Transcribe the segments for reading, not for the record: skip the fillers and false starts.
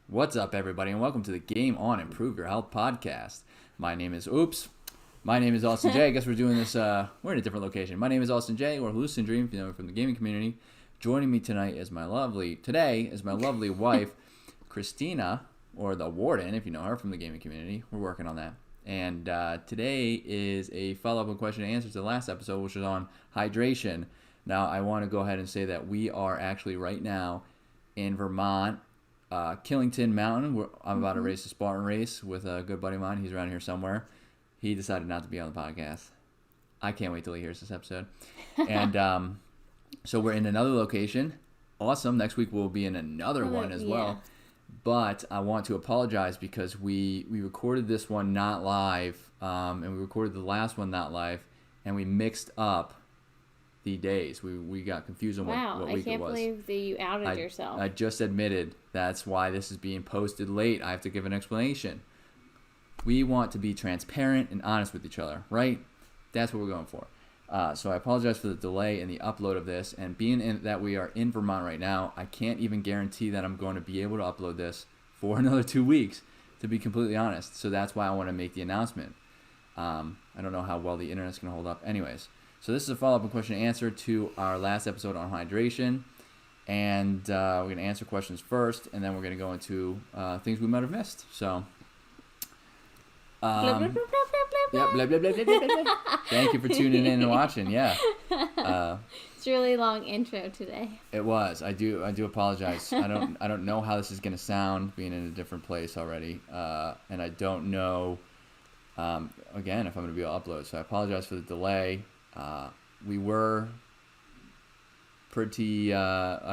What's up, everybody, and welcome to the Game On Improve Your Health podcast. My name is Austin J. I guess we're doing this, we're in a different location. My name is Austin J, or hallucinodream, if you know me from the gaming community. Joining me today is my lovely wife, Christina, or the Warden, if you know her from the gaming community. We're working on that. And today is a follow-up and question and answer to the last episode, which was on hydration. Now, I want to go ahead and say that we are actually right now in Vermont, Killington Mountain. I'm about to race a Spartan race with a good buddy of mine. He's around here somewhere. He decided not to be on the podcast. I can't wait till he hears this episode. And so we're in another location. Awesome. Next week we'll be in another one as well. But I want to apologize because we recorded this one not live, and we recorded the last one not live, and we mixed up the days. We got confused on what week it was. I can't believe that you outed yourself. I just admitted that's why this is being posted late. I have to give an explanation. We want to be transparent and honest with each other, right? That's what we're going for. So I apologize for the delay in the upload of this, and being that we are in Vermont right now, I can't even guarantee that I'm going to be able to upload this for another 2 weeks, to be completely honest. So that's why I want to make the announcement. I don't know how well the internet's going to hold up. Anyways, so this is a follow-up and question and answer to our last episode on hydration, and we're going to answer questions first, and then we're going to go into things we might have missed. So, Blah, blah, blah, blah, blah, yeah, blah, blah, blah, blah, blah, blah. Thank you for tuning in and watching. Yeah, it's a really long intro today. it was. I do apologize. I don't know how this is going to sound being in a different place already, and I don't know again if I'm going to be able to upload. So I apologize for the delay. We were pretty,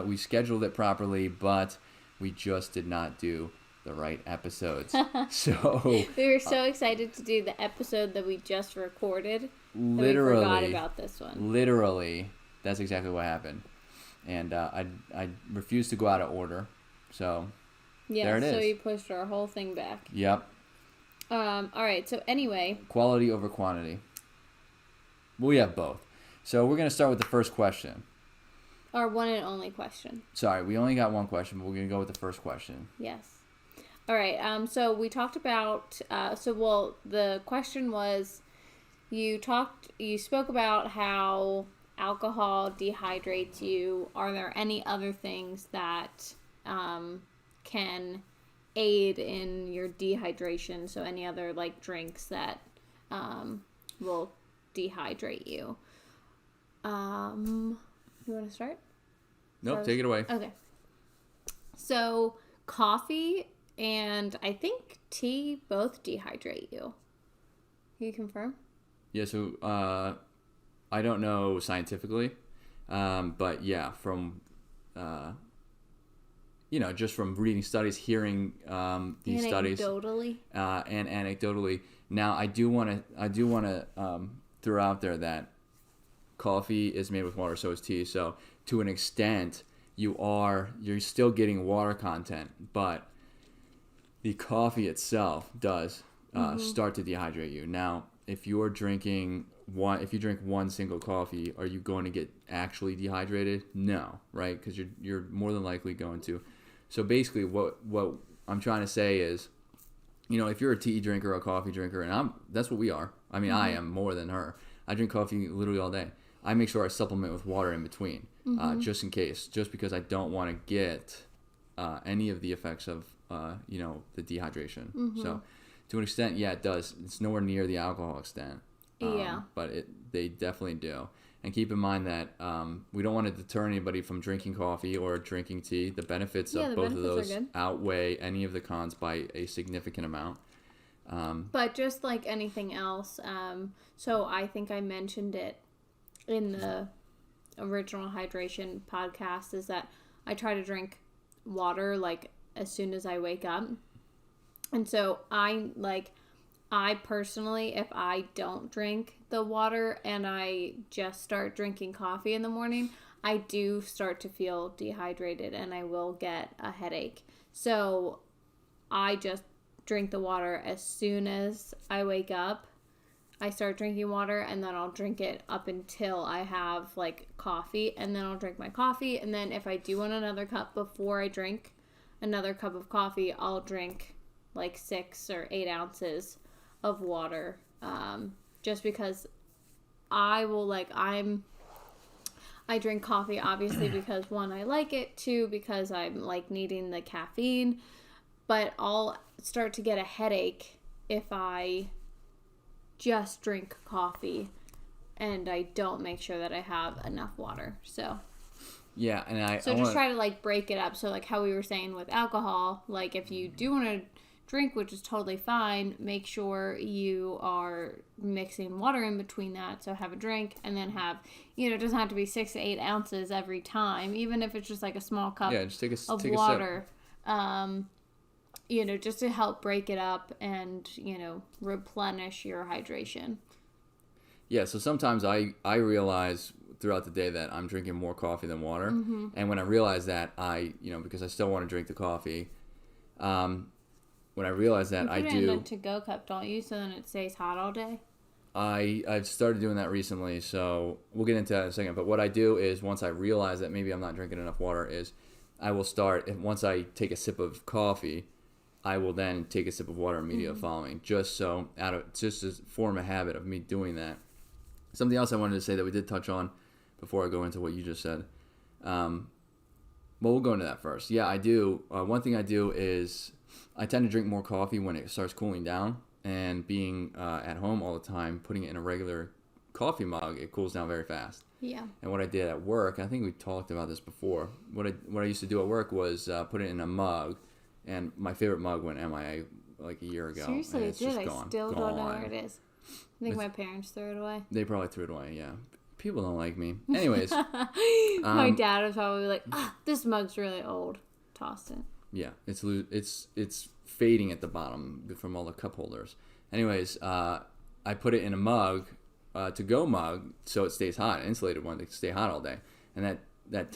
we scheduled it properly, but we just did not do the right episodes. So we were so excited to do the episode that we just recorded that we forgot about this one. Literally, that's exactly what happened. And I refused to go out of order. So there it is. So we pushed our whole thing back. Yep. All right. So anyway. Quality over quantity. We have both. So we're going to start with the first question. Our one and only question. Sorry, we only got one question, but we're going to go with the first question. Yes. All right. So we talked about, the question was, you spoke about how alcohol dehydrates you. Are there any other things that can aid in your dehydration? So any other drinks that will dehydrate you. You want to start? Nope, take it away. Okay. So coffee and I think tea both dehydrate you. Can you confirm? Yeah, so I don't know scientifically, but yeah, from just from reading studies, hearing these studies, and anecdotally. Now, I do want to throw out there that coffee is made with water, so is tea. So to an extent, you're still getting water content, but the coffee itself does start to dehydrate you. Now, if you drink one single coffee, are you going to get actually dehydrated? No, right? Because you're more than likely going to. So basically, what I'm trying to say is, if you're a tea drinker or a coffee drinker, and that's what we are. I mean, I am more than her. I drink coffee literally all day. I make sure I supplement with water in between, just in case, just because I don't want to get any of the effects of, the dehydration. So to an extent, yeah, it does. It's nowhere near the alcohol extent. But they definitely do. And keep in mind that we don't want to deter anybody from drinking coffee or drinking tea. The benefits of both of those outweigh any of the cons by a significant amount. But just like anything else, so I think I mentioned it in the original hydration podcast, is that I try to drink water as soon as I wake up. And so I personally, if I don't drink the water and I just start drinking coffee in the morning, I do start to feel dehydrated and I will get a headache. So I just drink the water as soon as I wake up. I start drinking water and then I'll drink it up until I have coffee, and then I'll drink my coffee, and then if I do want another cup before I drink another cup of coffee, I'll drink like 6 or 8 ounces of water. Just because I drink coffee obviously because 1, I like it, 2, because I'm like needing the caffeine, but I'll start to get a headache if I just drink coffee and I don't make sure that I have enough water. So yeah, and I just try to like break it up. So like how we were saying with alcohol, like if you do want to drink, which is totally fine, make sure you are mixing water in between that. So have a drink and then have, it doesn't have to be 6 to 8 ounces every time, even if it's just like a small cup just take of water. Just to help break it up and, replenish your hydration. Yeah, so sometimes I realize throughout the day that I'm drinking more coffee than water. And when I realize that, because I still want to drink the coffee, when I realize that, I do... You put it in a to-go cup, don't you? So then it stays hot all day? I've started doing that recently, so we'll get into that in a second. But what I do is, once I realize that maybe I'm not drinking enough water, is I will once I take a sip of coffee, I will then take a sip of water immediately following, just to form a habit of me doing that. Something else I wanted to say that we did touch on before I go into what you just said. Well, we'll go into that first. Yeah, I do. One thing I do is I tend to drink more coffee when it starts cooling down, and being at home all the time, putting it in a regular coffee mug, it cools down very fast. Yeah. And what I did at work, I think we talked about this before. What I used to do at work was put it in a mug, and my favorite mug went MIA like a year ago. Seriously, and it's it did. just gone. I still don't know where it is. I think my parents threw it away. They probably threw it away, yeah. People don't like me. Anyways. My dad was probably like, this mug's really old. Tossed it. Yeah, it's fading at the bottom from all the cup holders. Anyways, I put it in a mug, to-go mug, so it stays hot, an insulated one to stay hot all day. And that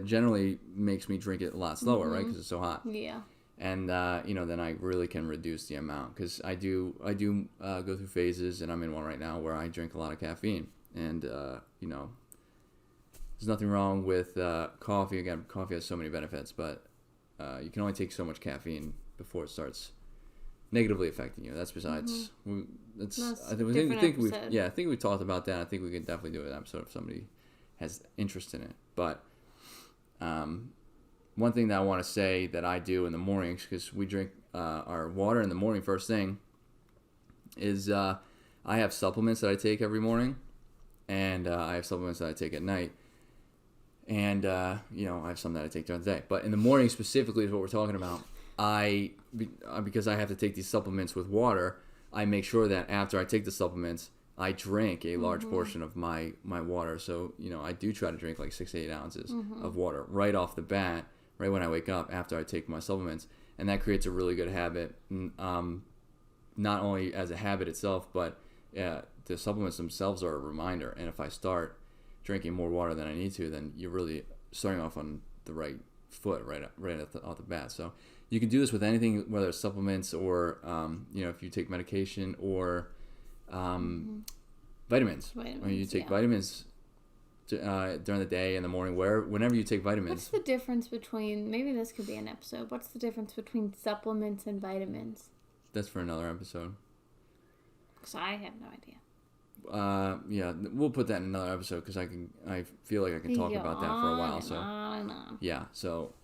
generally makes me drink it a lot slower, right? Because it's so hot. Yeah. And then I really can reduce the amount, because I do go through phases, and I'm in one right now where I drink a lot of caffeine, and there's nothing wrong with coffee. Again, coffee has so many benefits, but you can only take so much caffeine before it starts negatively affecting you. That's besides. I think we talked about that. I think we can definitely do an episode if somebody has interest in it, but. One thing that I want to say that I do in the mornings, because we drink our water in the morning first thing, is I have supplements that I take every morning, and I have supplements that I take at night, and I have some that I take during the day. But in the morning specifically is what we're talking about. Because I have to take these supplements with water, I make sure that after I take the supplements, I drink a large portion of my water. So, I do try to drink like 6 to 8 ounces of water right off the bat, right when I wake up after I take my supplements. And that creates a really good habit, not only as a habit itself, but the supplements themselves are a reminder. And if I start drinking more water than I need to, then you're really starting off on the right foot right off the bat. So you can do this with anything, whether it's supplements or, if you take medication or vitamins. When you take vitamins during the day, in the morning, whenever you take vitamins. What's the difference between, maybe this could be an episode, what's the difference between supplements and vitamins? That's for another episode. Because I have no idea. Yeah, we'll put that in another episode, because I feel like I can talk about that for a while. So yeah, so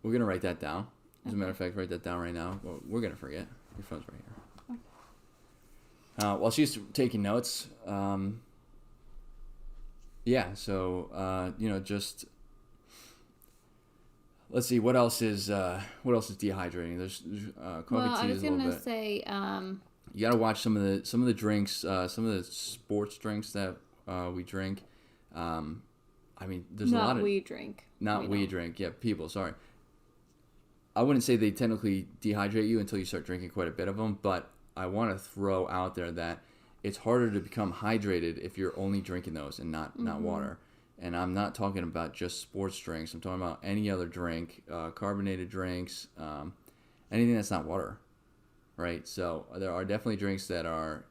we're gonna write that down. As a matter of fact, write that down right now. Well, we're gonna forget. Your phone's right here. While she's taking notes, just let's see what else is dehydrating. There's coffee tea is a little bit. I was gonna say you gotta watch some of the drinks, some of the sports drinks that we drink. There's a lot of we drink. We drink. Yeah, people. Sorry. I wouldn't say they technically dehydrate you until you start drinking quite a bit of them, but I want to throw out there that it's harder to become hydrated if you're only drinking those and not water. And I'm not talking about just sports drinks. I'm talking about any other drink, carbonated drinks, anything that's not water, right? So there are definitely drinks that are,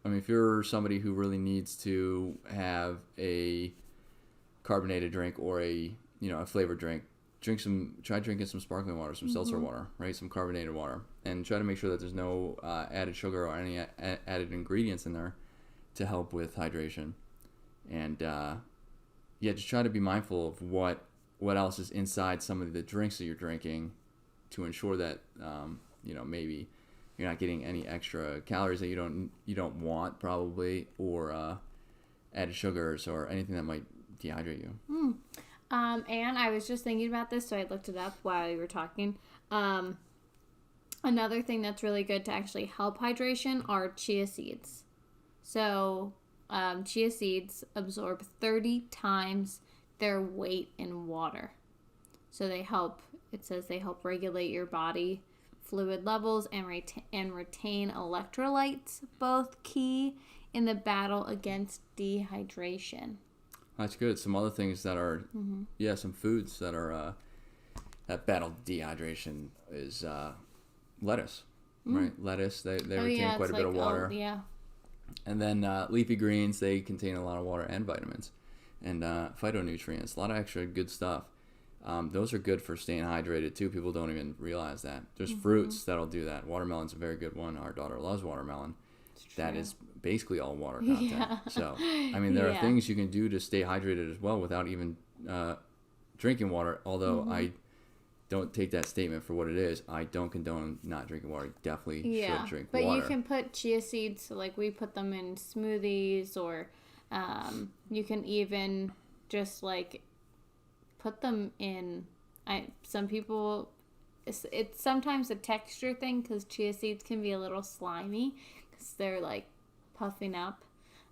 if you're somebody who really needs to have a carbonated drink or a flavored drink, try drinking some sparkling water, some seltzer water, right? Some carbonated water, and try to make sure that there's no added sugar or any added ingredients in there to help with hydration. And just try to be mindful of what else is inside some of the drinks that you're drinking to ensure that maybe you're not getting any extra calories that you don't want probably, or added sugars or anything that might dehydrate you. And I was just thinking about this, so I looked it up while you were talking. Another thing that's really good to actually help hydration are chia seeds. So chia seeds absorb 30 times their weight in water. So it says they help regulate your body fluid levels and retain electrolytes, both key in the battle against dehydration. That's good. Some other things that are, some foods that are that battle dehydration is lettuce, right? Lettuce, they retain quite a bit of water. And then leafy greens, they contain a lot of water and vitamins and phytonutrients, a lot of extra good stuff. Those are good for staying hydrated too. People don't even realize that. There's fruits that'll do that. Watermelon's a very good one. Our daughter loves watermelon. That is basically all water content. Yeah. So, I mean, there are things you can do to stay hydrated as well without even drinking water. Although I don't take that statement for what it is. I don't condone not drinking water. You definitely should drink water. But you can put chia seeds, so like we put them in smoothies, or you can even just like put them in. Some people, it's sometimes a texture thing because chia seeds can be a little slimy because they're like puffing up.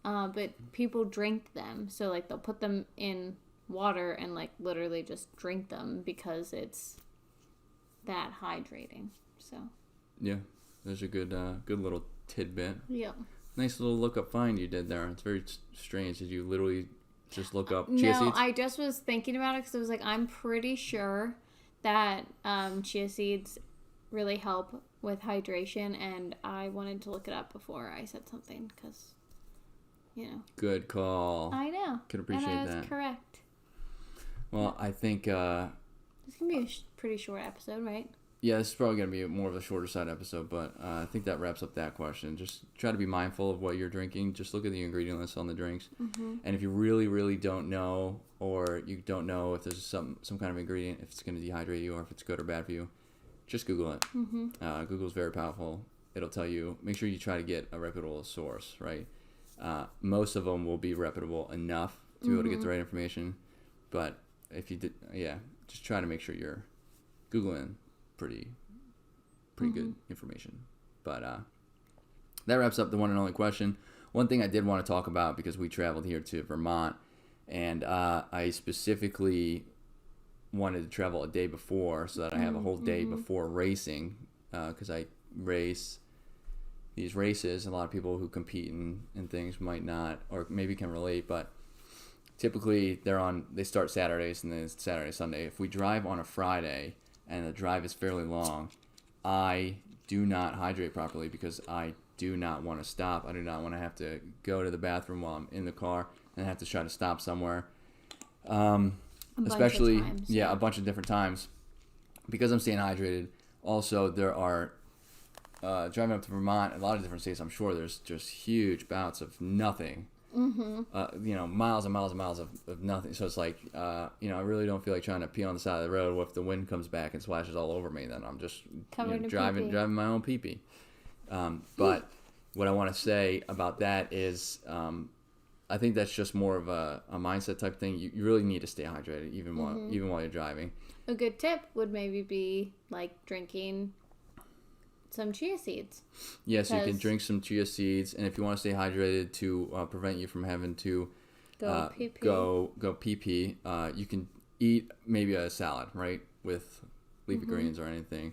But people drink them, so like they'll put them in water and like literally just drink them because it's that hydrating. So yeah, there's a good little tidbit. Yeah, nice little look up find you did there. It's very strange. Did you literally just look up chia seeds? No, I just was thinking about it because I was like, I'm pretty sure that chia seeds really help with hydration, and I wanted to look it up before I said something because, Good call. I know. Can appreciate and that. That's correct. Well, I think this can be a pretty short episode, right? Yeah, this is probably going to be more of a shorter side episode, but I think that wraps up that question. Just try to be mindful of what you're drinking. Just look at the ingredient list on the drinks. And if you really, really don't know, or you don't know if there's some kind of ingredient, if it's going to dehydrate you or if it's good or bad for you, just Google it. Google's very powerful. It'll tell you. Make sure you try to get a reputable source, right? Most of them will be reputable enough to be able to get the right information. But if you did, just try to make sure you're Googling pretty good information. But that wraps up the one and only question. One thing I did want to talk about, because we traveled here to Vermont, and I specifically wanted to travel a day before so that I have a whole day before racing, because I race these races. A lot of people who compete in things might not, or maybe can relate, but typically they start Saturdays and then it's Saturday, Sunday. If we drive on a Friday and the drive is fairly long, I do not hydrate properly because I do not want to stop. I do not want to have to go to the bathroom while I'm in the car and have to try to stop somewhere. Especially, a bunch of different times. Because I'm staying hydrated. Also, there are, driving up to Vermont, a lot of different states, I'm sure there's just huge bouts of nothing. Miles and miles and miles of nothing. So it's like, I really don't feel like trying to pee on the side of the road. If the wind comes back and splashes all over me, then I'm just driving my own pee-pee. But what I want to say about that is, I think that's just more of a mindset type thing. You really need to stay hydrated even while you're driving. A good tip would maybe be like drinking some chia seeds. Yes, you can drink some chia seeds, and if you want to stay hydrated to prevent you from having to go pee-pee, you can eat maybe a salad, right, with leafy greens or anything.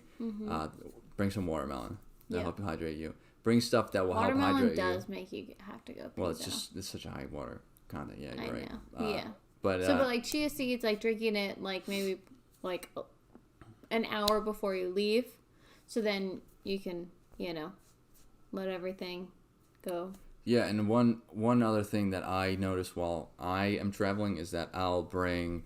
Bring some watermelon. That'll help you hydrate you. Bring stuff that will help hydrate you. Watermelon does make you have to go pee. Well, it's such a high water content. Yeah, you're right. Yeah. But like chia seeds, like drinking it like maybe like an hour before you leave, so then you can, let everything go. Yeah, and one other thing that I notice while I am traveling is that I'll bring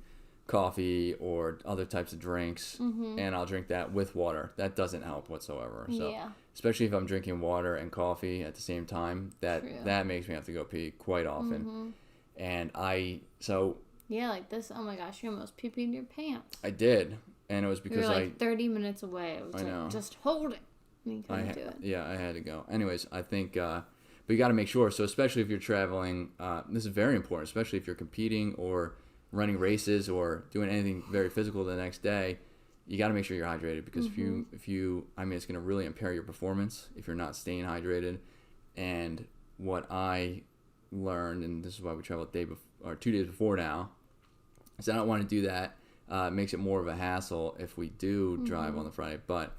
coffee or other types of drinks, and I'll drink that with water. That doesn't help whatsoever. So especially if I'm drinking water and coffee at the same time, that makes me have to go pee quite often. And like this. Oh my gosh, you almost peed in your pants. I did, and it was because you were like 30 minutes away. I know. Just hold it. And you couldn't do it. Yeah, I had to go. Anyways, I think, but you got to make sure. So especially if you're traveling, this is very important. Especially if you're competing or running races or doing anything very physical the next day, you got to make sure you're hydrated, because if you it's going to really impair your performance if you're not staying hydrated. And what I learned, and this is why we travel 2 days before now, is I don't want to do that. It makes it more of a hassle if we do drive on the Friday, but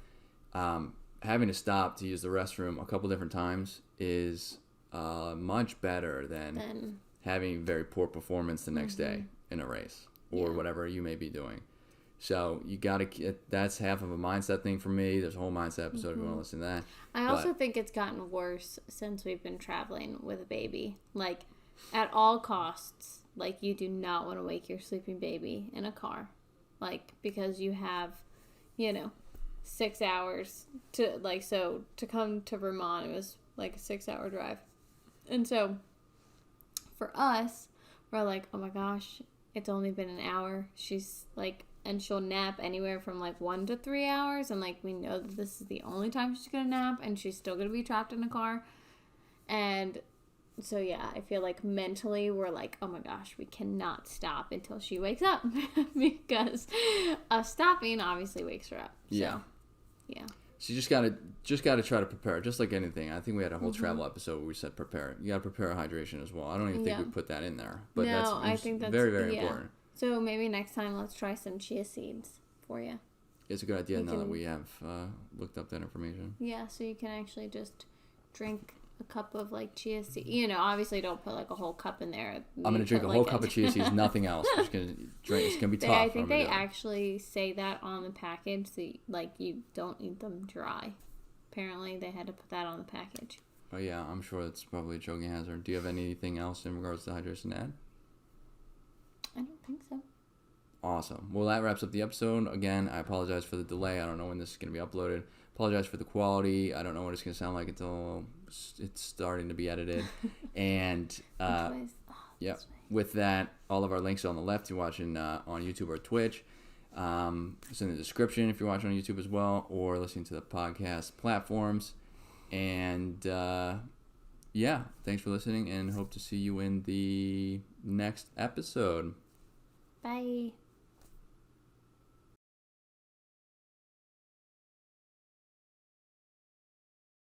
having to stop to use the restroom a couple different times is much better than having very poor performance the next day in a race or whatever you may be doing. So you got to, that's half of a mindset thing for me. There's a whole mindset episode if you want to listen to that. I also think it's gotten worse since we've been traveling with a baby. Like, at all costs, like, you do not want to wake your sleeping baby in a car. Like, because you have, 6 hours to come to Vermont. It was like a 6-hour drive. And so for us, we're like, oh my gosh, it's only been an hour. She's like, and she'll nap anywhere from like 1 to 3 hours. And like, we know that this is the only time she's going to nap, and she's still going to be trapped in a car. And so, yeah, I feel like mentally we're like, oh my gosh, we cannot stop until she wakes up, because stopping obviously wakes her up. So, yeah. So you just gotta try to prepare, just like anything. I think we had a whole travel episode where we said prepare. You gotta prepare hydration as well. I don't even think we put that in there, but I think that's very, very important. So maybe next time let's try some chia seeds for you. It's a good idea now that we have looked up that information. Yeah, so you can actually just drink a cup of like chia seeds. Obviously don't put like a whole cup in there. I'm gonna drink a whole cup of chia seeds, nothing else. I'm just gonna drink. It's gonna be tough. I think they actually say that on the package, so you don't eat them dry. Apparently they had to put that on the package. Oh yeah, I'm sure that's probably a choking hazard. Do you have anything else in regards to hydration to add? I don't think so. Awesome. Well, that wraps up the episode. Again, I apologize for the delay. I don't know when this is going to be uploaded. Apologize for the quality. I don't know what it's going to sound like until it's starting to be edited. And with that, all of our links are on the left. You're watching on YouTube or Twitch. It's in the description if you're watching on YouTube as well, or listening to the podcast platforms. And thanks for listening, and hope to see you in the next episode. Bye.